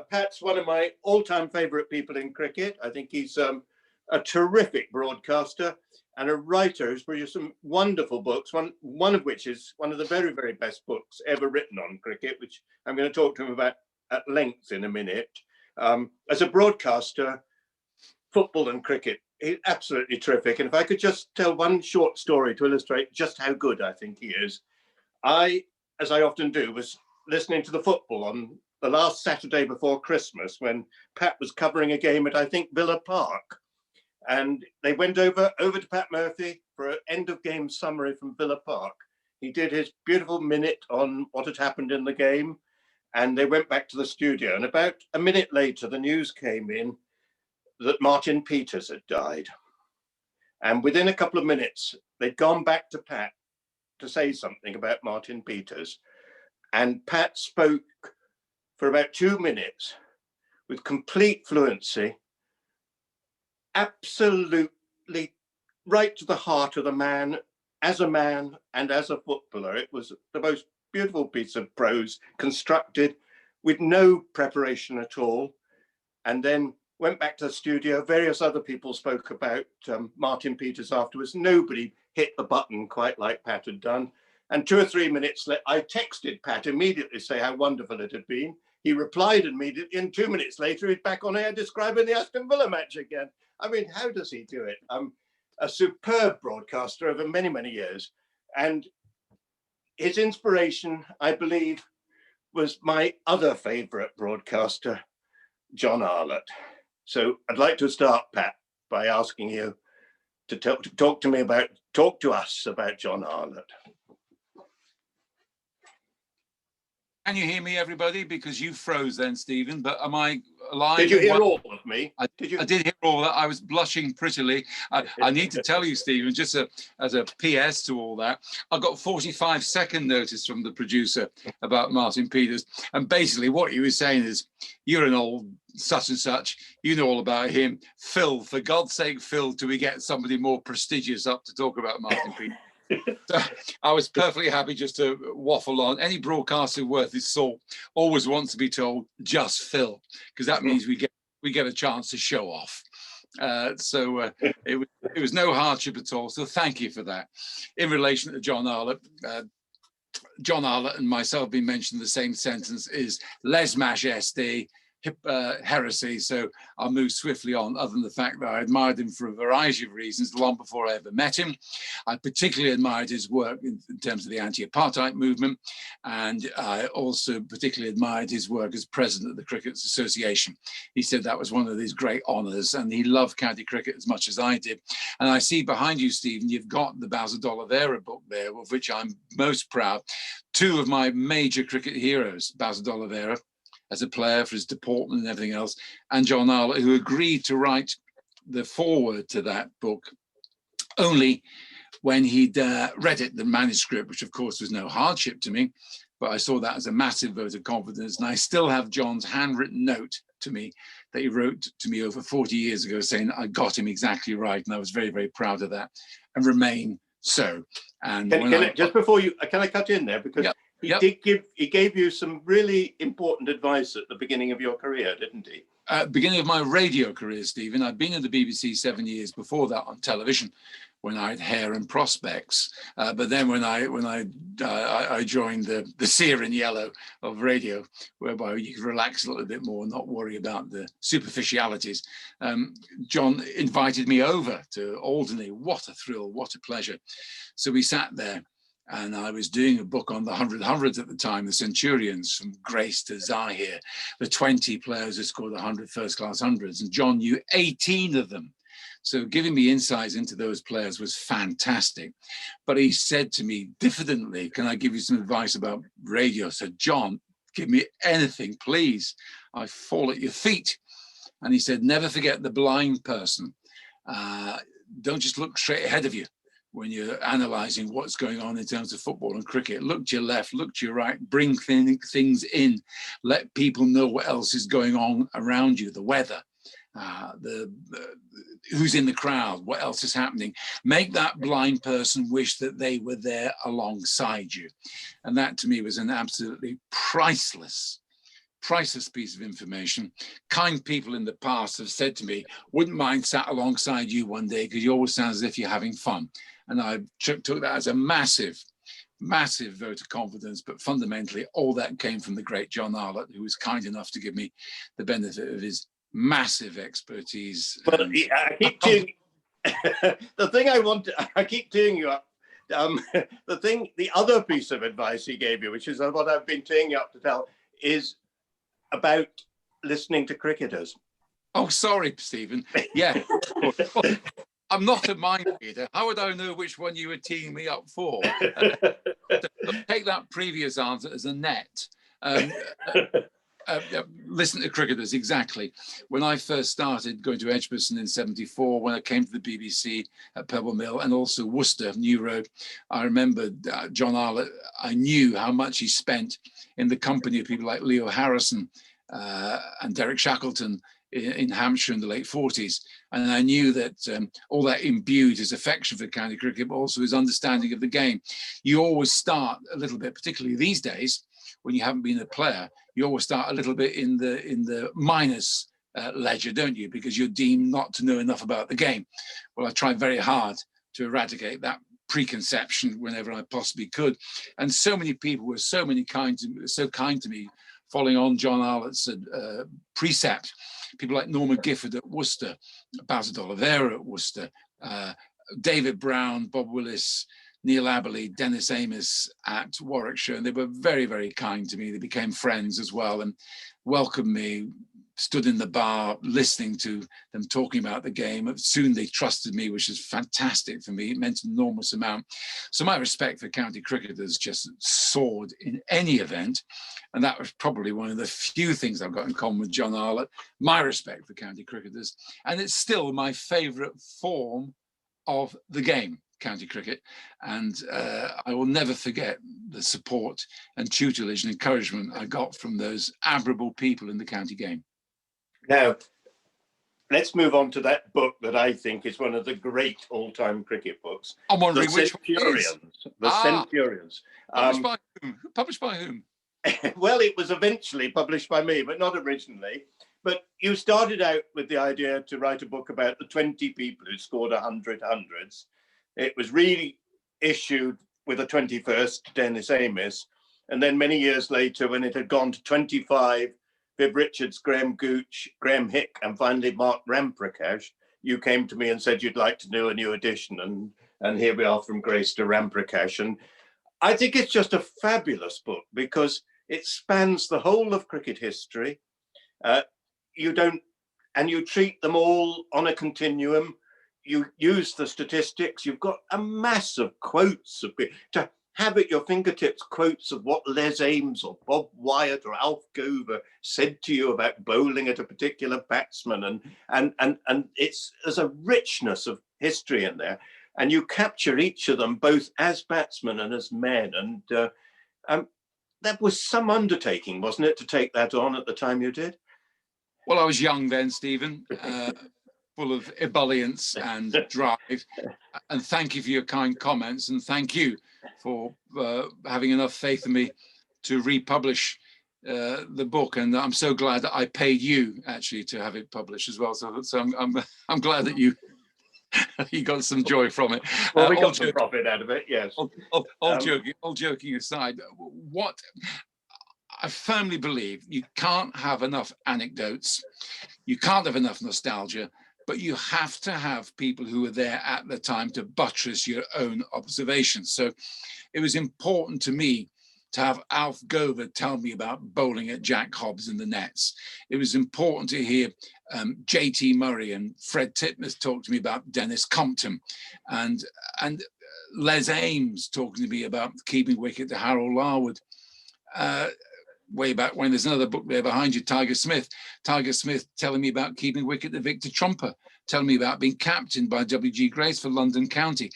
Pat's one of my all-time favourite people in cricket. I think he's a terrific broadcaster and a writer who's produced some wonderful books, one of which is one of the very, very best books ever written on cricket, which I'm going to talk to him about at length in a minute. As a broadcaster, football and cricket, he's absolutely terrific. And if I could just tell one short story to illustrate just how good I think he is. I, as I often do, was listening to the football on the last Saturday before Christmas when Pat was covering a game at, I think, Villa Park. And they went over to Pat Murphy for an end of game summary from Villa Park. He did his beautiful minute on what had happened in the game, and they went back to the studio. And about a minute later, the news came in that Martin Peters had died. And within a couple of minutes, they'd gone back to Pat to say something about Martin Peters. And Pat spoke for about 2 minutes with complete fluency, absolutely right to the heart of the man and as a footballer. It was the most beautiful piece of prose, constructed with no preparation at all. And then went back to the studio. Various other people spoke about Martin Peters afterwards. Nobody hit the button quite like Pat had done. And 2 or 3 minutes later, I texted Pat immediately, say how wonderful it had been. He replied immediately, and 2 minutes later, he's back on air describing the Aston Villa match again. I mean, how does he do it? A superb broadcaster over many, many years. And his inspiration, I believe, was my other favorite broadcaster, John Arlott. So I'd like to start, Pat, by asking you to talk to us about John Arlott. Can you hear me, everybody? Because you froze then, Stephen, but am I alive? Did you hear all of me? I did hear all that. I was blushing prettily. I need to tell you, Stephen, just as a PS to all that, I got 45-second notice from the producer about Martin Peters. And basically what he was saying is, you're an old such and such, you know all about him. Phil, for God's sake, Phil, do we get somebody more prestigious up to talk about Martin Peters? So I was perfectly happy just to waffle on. Any broadcaster worth his salt always wants to be told just Phil, because that means we get a chance to show off. It was no hardship at all. So thank you for that. In relation to John Arlott, John Arlott and myself have been mentioned in the same sentence is les mash SD. Heresy, so I'll move swiftly on, other than the fact that I admired him for a variety of reasons long before I ever met him. I particularly admired his work in terms of the anti-apartheid movement, and I also particularly admired his work as president of the Cricket Association. He said that was one of his great honours, and he loved county cricket as much as I did. And I see behind you, Stephen, you've got the Basil D'Oliveira book there, of which I'm most proud. 2 of my major cricket heroes, Basil D'Oliveira, as a player for his deportment and everything else, and John Arlott, who agreed to write the foreword to that book only when he'd read it, the manuscript, which of course was no hardship to me, but I saw that as a massive vote of confidence. And I still have John's handwritten note to me that he wrote to me over 40 years ago saying I got him exactly right. And I was very, very proud of that and remain so. And just before you, can I cut in there? Because he gave you some really important advice at the beginning of your career, didn't he? Beginning of my radio career, Stephen. I'd been in the BBC 7 years before that on television, when I had hair and prospects. But then when I joined the sear in yellow of radio, whereby you could relax a little bit more and not worry about the superficialities, John invited me over to Alderney. What a thrill, what a pleasure. So we sat there, and I was doing a book on the 100 hundreds at the time, the Centurions, from Grace to Zahir, the 20 players who scored 100 first-class hundreds, and John knew 18 of them. So giving me insights into those players was fantastic. But he said to me diffidently, can I give you some advice about radio? I said, John, give me anything, please. I fall at your feet. And he said, never forget the blind person. Don't just look straight ahead of you when you're analysing what's going on in terms of football and cricket. Look to your left, look to your right, bring things in, let people know what else is going on around you, the weather, who's in the crowd, what else is happening. Make that blind person wish that they were there alongside you. And that to me was an absolutely priceless priceless piece of information. Kind people in the past have said to me, wouldn't mind sat alongside you one day because you always sound as if you're having fun. And I took that as a massive vote of confidence, but fundamentally all that came from the great John Arlott, who was kind enough to give me the benefit of his massive expertise. Well, I keep teeing, I keep teeing you up. The other piece of advice he gave you, which is what I've been teeing you up to tell, is about listening to cricketers. Oh, sorry, Stephen. Yeah. Well, I'm not a mind reader. How would I know which one you were teeing me up for? Take that previous answer as a net. Listen to cricketers, exactly. When I first started going to Edgbaston in '74, when I came to the BBC at Pebble Mill and also Worcester, New Road, I remember John Arlott. I knew how much he spent in the company of people like Leo Harrison and Derek Shackleton in Hampshire in the late 40s. And I knew that all that imbued his affection for county cricket, but also his understanding of the game. You always start a little bit, particularly these days, when you haven't been a player, you always start a little bit in the minus ledger, don't you? Because you're deemed not to know enough about the game. Well, I tried very hard to eradicate that preconception whenever I possibly could. And so many people were so kind to me, following on John Arlott's precept. People like Norman Gifford at Worcester, Basil D'Oliveira at Worcester, David Brown, Bob Willis, Neil Aberley, Dennis Amos at Warwickshire, and they were very, very kind to me. They became friends as well and welcomed me, stood in the bar listening to them talking about the game. Soon they trusted me, which is fantastic for me. It meant an enormous amount. So my respect for county cricketers just soared in any event. And that was probably one of the few things I've got in common with John Arlott, my respect for county cricketers. And it's still my favourite form of the game, county cricket. And I will never forget the support and tutelage and encouragement I got from those admirable people in the county game. Now, let's move on to that book that I think is one of the great all-time cricket books. I'm wondering which Centurions. The Centurions. Published by whom? Well, it was eventually published by me, but not originally. But you started out with the idea to write a book about the 20 people who scored 100 hundreds. It was really issued with a 21st, Dennis Amos. And then many years later, when it had gone to 25, Viv Richards, Graham Gooch, Graham Hick, and finally Mark Ramprakash, you came to me and said you'd like to do a new edition. And here we are, From Grace to Ramprakash. And I think it's just a fabulous book because it spans the whole of cricket history. You treat them all on a continuum. You use the statistics. You've got a mass of quotes to have at your fingertips, quotes of what Les Ames or Bob Wyatt or Alf Gover said to you about bowling at a particular batsman, and there's a richness of history in there, and you capture each of them both as batsmen and as men, and that was some undertaking, wasn't it, to take that on at the time you did? Well, I was young then, Stephen, full of ebullience and drive. And thank you for your kind comments. And thank you for having enough faith in me to republish the book. And I'm so glad that I paid you actually to have it published as well. So I'm glad that you got some joy from it. Well, we got some profit out of it, yes. All joking aside, what I firmly believe, you can't have enough anecdotes, you can't have enough nostalgia, but you have to have people who were there at the time to buttress your own observations. So it was important to me to have Alf Gover tell me about bowling at Jack Hobbs in the nets. It was important to hear J.T. Murray and Fred Titmuss talk to me about Dennis Compton, and Les Ames talking to me about keeping wicket to Harold Larwood. Way back when, there's another book there behind you, Tiger Smith telling me about keeping wicket to Victor Trumper, telling me about being captained by W.G. Grace for London County.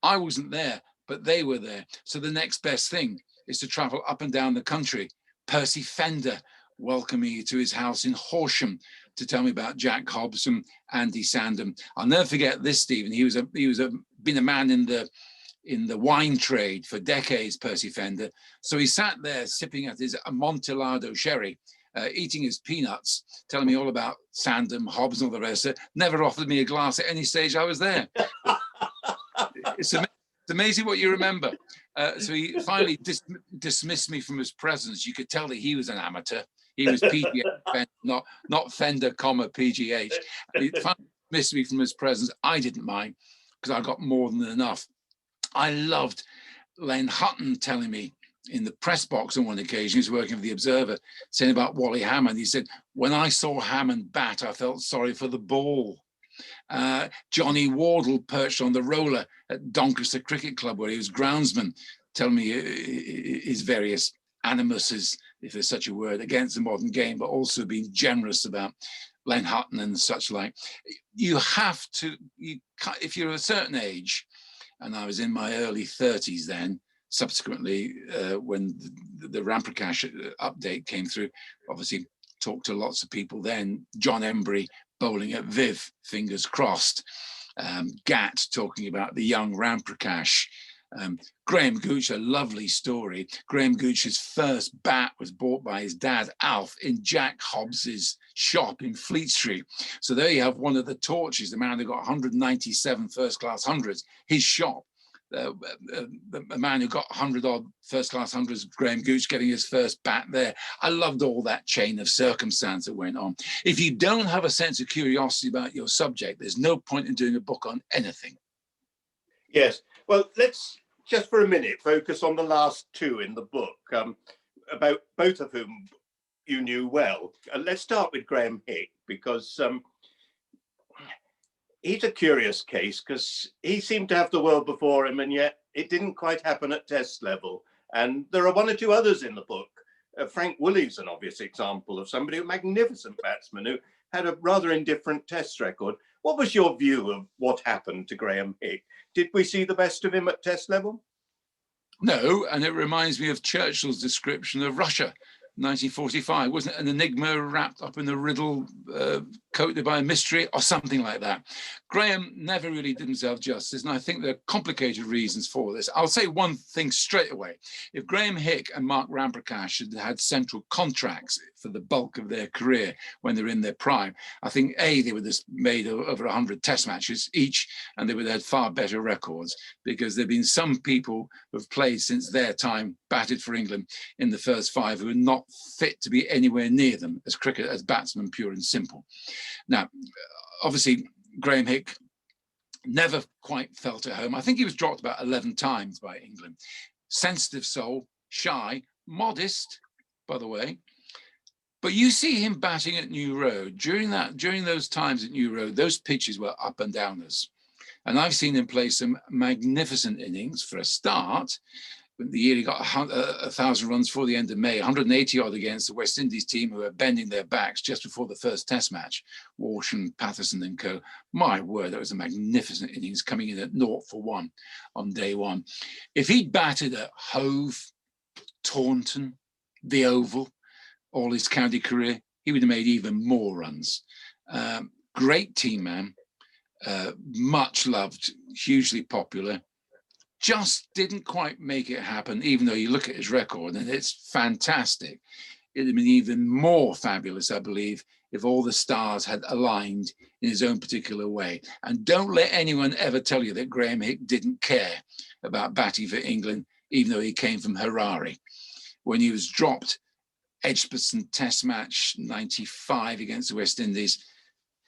I wasn't there, but they were there. So the next best thing is to travel up and down the country. Percy Fender welcoming me to his house in Horsham to tell me about Jack Hobbs and Andy Sandham. I'll never forget this, Stephen. He was been a man in the wine trade for decades, Percy Fender. So he sat there sipping at his Amontillado sherry eating his peanuts, telling me all about Sandham, Hobbes, and all the rest of it. Never offered me a glass at any stage I was there. It's amazing what you remember. So he finally dismissed me from his presence. You could tell that he was an amateur. He was PGH, not Fender, PGH. And he finally dismissed me from his presence. I didn't mind because I got more than enough. I loved Len Hutton telling me in the press box on one occasion, he was working for the Observer, saying about Wally Hammond. He said, when I saw Hammond bat, I felt sorry for the ball. Johnny Wardle perched on the roller at Doncaster Cricket Club where he was groundsman, telling me his various animuses, if there's such a word, against the modern game, but also being generous about Len Hutton and such like. You have to, if you're a certain age, and I was in my early 30s then, subsequently when the Ramprakash update came through, obviously talked to lots of people then, John Embry bowling at Viv, fingers crossed, Gat talking about the young Ramprakash, Graham Gooch, a lovely story. Graham Gooch's first bat was bought by his dad, Alf, in Jack Hobbs's shop in Fleet Street. So there you have one of the torches, the man who got 197 first-class hundreds, his shop. A man who got 100-odd first-class hundreds, Graham Gooch, getting his first bat there. I loved all that chain of circumstance that went on. If you don't have a sense of curiosity about your subject, there's no point in doing a book on anything. Yes. Well, let's just for a minute focus on the last two in the book, about both of whom you knew well. Let's start with Graham Hick, because he's a curious case because he seemed to have the world before him, and yet it didn't quite happen at test level. And there are one or two others in the book. Frank Woolley's an obvious example of somebody, a magnificent batsman who had a rather indifferent test record. What was your view of what happened to Graham Hick? Did we see the best of him at test level? No, and it reminds me of Churchill's description of Russia, 1945. Wasn't it an enigma wrapped up in a riddle, coated by a mystery, or something like that? Graham never really did himself justice, and I think there are complicated reasons for this. I'll say one thing straight away. If Graham Hick and Mark Ramprakash had had central contracts for the bulk of their career when they were in their prime, I think, A, they would have made over 100 test matches each, and they would have had far better records, because there have been some people who have played since their time, batted for England in the first five, who are not fit to be anywhere near them as batsmen, pure and simple. Now, obviously, Graham Hick never quite felt at home. I think he was dropped about 11 times by England. Sensitive soul, shy, modest, by the way. But you see him batting at New Road. During those times at New Road, those pitches were up and downers. And I've seen him play some magnificent innings. For a start, the year he got 1,000 runs before the end of May, 180 odd against the West Indies team who were bending their backs just before the first test match, Walsh and Patterson and co. My word, that was a magnificent innings, coming in at 0 for 1 on day one. If he'd batted at Hove, Taunton, the Oval, all his county career, he would have made even more runs. Great team man, much loved, hugely popular. Just didn't quite make it happen, even though you look at his record and it's fantastic. It'd have been even more fabulous, I believe, if all the stars had aligned in his own particular way. And don't let anyone ever tell you that Graham Hick didn't care about batting for England, even though he came from Harare. When he was dropped, Edgbaston Test match 95 against the West Indies,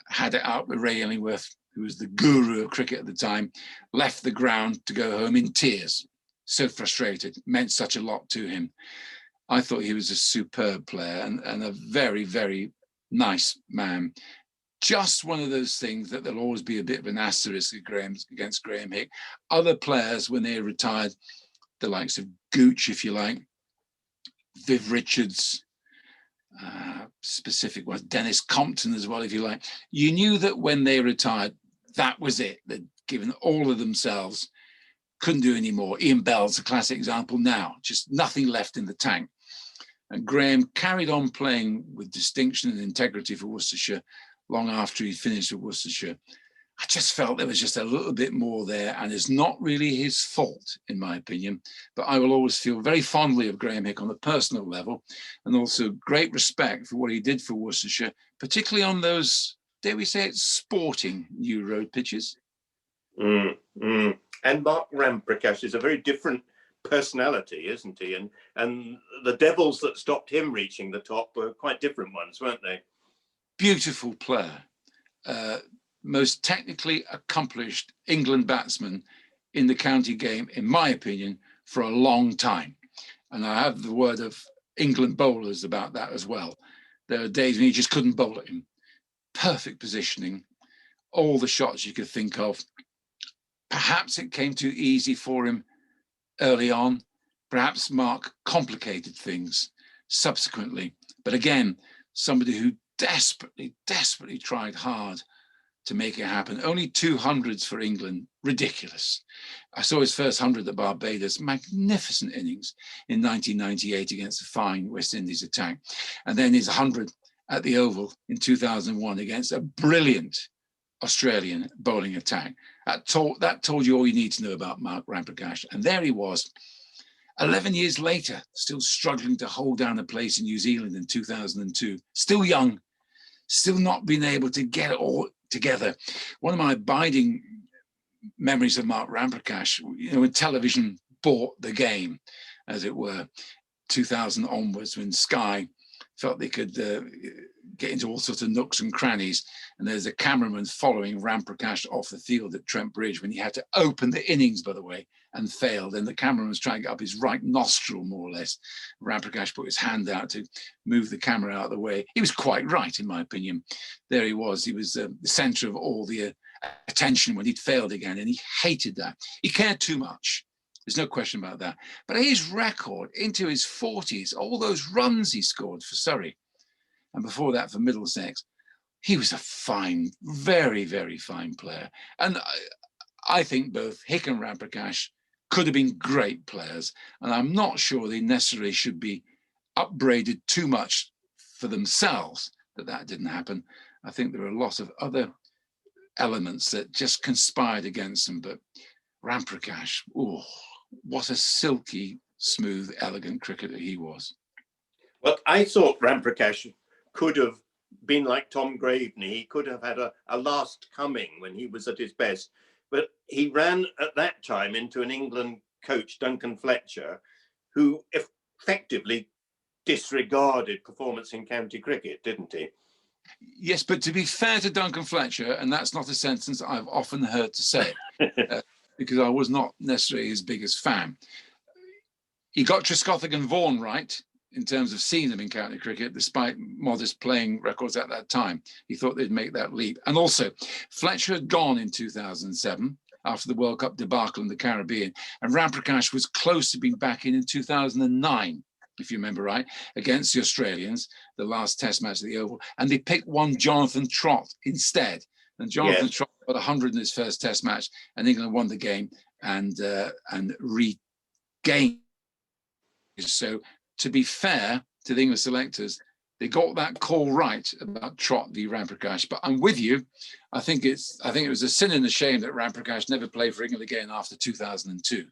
had it out with Ray Illingworth, who was the guru of cricket at the time, left the ground to go home in tears. So frustrated, meant such a lot to him. I thought he was a superb player and a very, very nice man. Just one of those things that there'll always be a bit of an asterisk against Graham Hick. Other players, when they retired, the likes of Gooch, if you like, Viv Richards, specific ones, Dennis Compton as well, if you like. You knew that when they retired, that was it. They'd given all of themselves, couldn't do any more. Ian Bell's a classic example now, just nothing left in the tank. And Graham carried on playing with distinction and integrity for Worcestershire long after he finished at Worcestershire. I just felt there was just a little bit more there, and it's not really his fault, in my opinion. But I will always feel very fondly of Graham Hick on the personal level, and also great respect for what he did for Worcestershire, particularly on those, dare we say it, sporting new road pitches. And Mark Ramprakash is a very different personality, isn't he? And the devils that stopped him reaching the top were quite different ones, weren't they? Beautiful player. Most technically accomplished England batsman in the county game, in my opinion, for a long time. And I have the word of England bowlers about that as well. There are days when you just couldn't bowl at him. Perfect positioning, all the shots you could think of. Perhaps it came too easy for him early on. Perhaps Mark complicated things subsequently. But again, somebody who desperately tried hard to make it happen. Only 200s for England, ridiculous. I saw his first 100 at Barbados, magnificent innings in 1998 against a fine West Indies attack. And then his 100 at the Oval in 2001 against a brilliant Australian bowling attack. That told you all you need to know about Mark Ramprakash. And there he was, 11 years later, still struggling to hold down a place in New Zealand in 2002, still young, still not being able to get it all together. One of my abiding memories of Mark Ramprakash, when television bought the game, as it were, 2000 onwards, when Sky felt they could get into all sorts of nooks and crannies, and there's a cameraman following Ramprakash off the field at Trent Bridge when he had to open the innings, by the way, and failed. And the cameraman was trying to get up his right nostril, more or less. Ramprakash put his hand out to move the camera out of the way. He was quite right, in my opinion. There he was. He was the centre of all the attention when he'd failed again, and he hated that. He cared too much. There's no question about that. But his record into his 40s, all those runs he scored for Surrey, and before that for Middlesex, he was a fine, very, very fine player. And I think both Hick and Ramprakash could have been great players. And I'm not sure they necessarily should be upbraided too much for themselves that didn't happen. I think there are a lot of other elements that just conspired against them. But Ramprakash, oh, what a silky, smooth, elegant cricketer he was. Well, I thought Ramprakash could have been like Tom Graveney. He could have had a last coming when he was at his best. But he ran at that time into an England coach, Duncan Fletcher, who effectively disregarded performance in county cricket, didn't he? Yes, but to be fair to Duncan Fletcher, and that's not a sentence I've often heard to say, because I was not necessarily his biggest fan. He got Trescothick and Vaughan right in terms of seeing them in county cricket, despite modest playing records at that time. He thought they'd make that leap. And also, Fletcher had gone in 2007 after the World Cup debacle in the Caribbean, and Ramprakash was close to being back in 2009, if you remember right, against the Australians, the last Test match at the Oval, and they picked one Jonathan Trott instead. And Jonathan Trott got 100 in his first Test match, and England won the game and regained. So, to be fair to the English selectors, they got that call right about Trott v Ramprakash. But I'm with you. I think it was a sin and a shame that Ramprakash never played for England again after 2002.